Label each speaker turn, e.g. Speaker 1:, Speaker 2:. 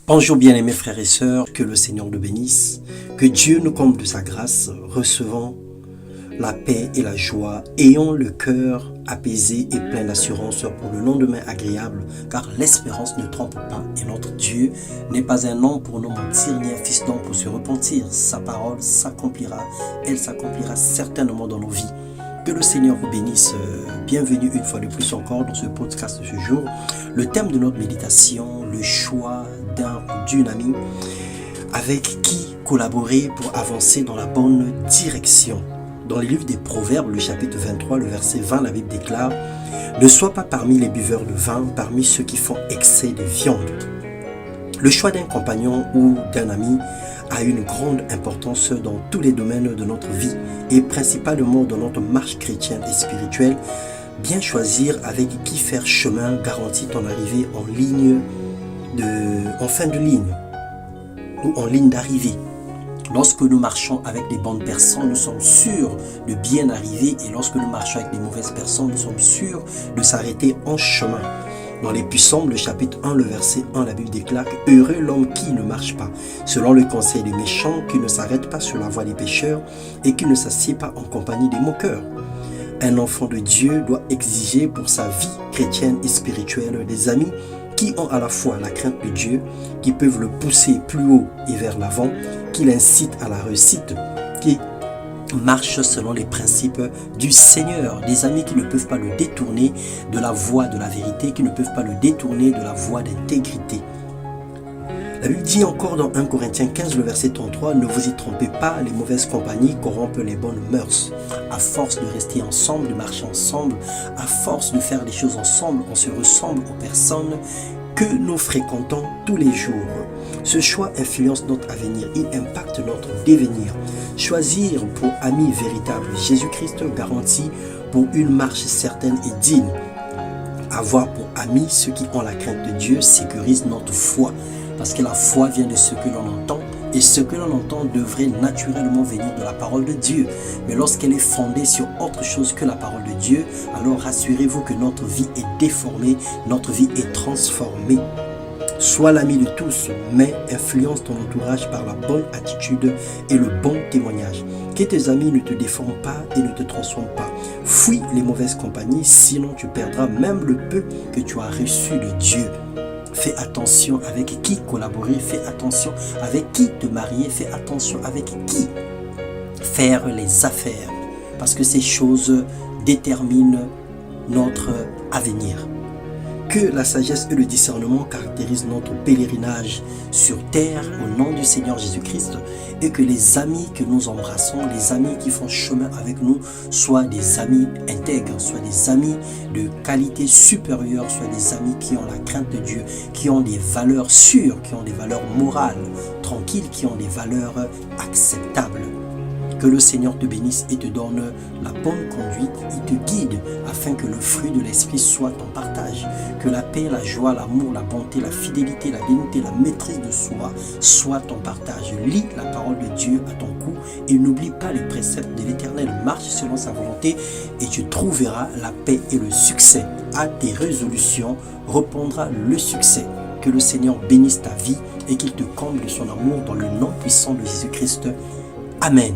Speaker 1: Bonjour bien-aimés frères et sœurs, que le Seigneur nous bénisse, que Dieu nous comble de sa grâce, recevons la paix et la joie, ayons le cœur apaisé et plein d'assurance pour le lendemain agréable, car l'espérance ne trompe pas et notre Dieu n'est pas un homme pour nous mentir, ni un fils d'homme pour se repentir. Sa parole s'accomplira, elle s'accomplira certainement dans nos vies. Que le Seigneur vous bénisse. Bienvenue une fois de plus encore dans ce podcast de ce jour. Le thème de notre méditation, le choix d'un ou d'une amie avec qui collaborer pour avancer dans la bonne direction. Dans le livre des Proverbes, le chapitre 23, le verset 20, la Bible déclare « Ne sois pas parmi les buveurs de vin, parmi ceux qui font excès de viande. » Le choix d'un compagnon ou d'un ami a une grande importance dans tous les domaines de notre vie et principalement dans notre marche chrétienne et spirituelle. Bien choisir avec qui faire chemin garantit ton arrivée en fin de ligne ou en ligne d'arrivée. Lorsque nous marchons avec des bonnes personnes, nous sommes sûrs de bien arriver, et lorsque nous marchons avec des mauvaises personnes, nous sommes sûrs de s'arrêter en chemin. Dans les Psaumes, le chapitre 1, le verset 1, la Bible déclare « Heureux l'homme qui ne marche pas selon le conseil des méchants, qui ne s'arrête pas sur la voie des pécheurs et qui ne s'assied pas en compagnie des moqueurs. » Un enfant de Dieu doit exiger pour sa vie chrétienne et spirituelle des amis qui ont à la fois la crainte de Dieu, qui peuvent le pousser plus haut et vers l'avant, qui l'incitent à la réussite, qui marchent selon les principes du Seigneur. Des amis qui ne peuvent pas le détourner de la voie de la vérité, qui ne peuvent pas le détourner de la voie d'intégrité. La Bible dit encore dans 1 Corinthiens 15, le verset 33, « Ne vous y trompez pas, les mauvaises compagnies corrompent les bonnes mœurs. » À force de rester ensemble, de marcher ensemble, à force de faire des choses ensemble, on se ressemble aux personnes que nous fréquentons tous les jours. Ce choix influence notre avenir, il impacte notre devenir. Choisir pour ami véritable Jésus-Christ garantit pour une marche certaine et digne. Avoir pour amis ceux qui ont la crainte de Dieu sécurise notre foi. Parce que la foi vient de ce que l'on entend, et ce que l'on entend devrait naturellement venir de la parole de Dieu. Mais lorsqu'elle est fondée sur autre chose que la parole de Dieu, alors rassurez-vous que notre vie est déformée, notre vie est transformée. Sois l'ami de tous, mais influence ton entourage par la bonne attitude et le bon témoignage. Que tes amis ne te déforment pas et ne te transforment pas. Fuis les mauvaises compagnies, sinon tu perdras même le peu que tu as reçu de Dieu. Fais attention avec qui collaborer, fais attention avec qui te marier, fais attention avec qui faire les affaires. Parce que ces choses déterminent notre avenir. Que la sagesse et le discernement caractérisent notre pèlerinage sur terre au nom du Seigneur Jésus-Christ, et que les amis que nous embrassons, les amis qui font chemin avec nous, soient des amis intègres, soient des amis de qualité supérieure, soient des amis qui ont la crainte de Dieu, qui ont des valeurs sûres, qui ont des valeurs morales, tranquilles, qui ont des valeurs acceptables. Que le Seigneur te bénisse et te donne la bonne conduite, il te guide afin que le fruit de l'esprit soit ton partage. Que la paix, la joie, l'amour, la bonté, la fidélité, la dignité, la maîtrise de soi soit ton partage. Lis la parole de Dieu à ton cou et n'oublie pas les préceptes de l'Éternel. Marche selon sa volonté et tu trouveras la paix et le succès. À tes résolutions répondra le succès. Que le Seigneur bénisse ta vie et qu'il te comble de son amour dans le nom puissant de Jésus-Christ. Amen.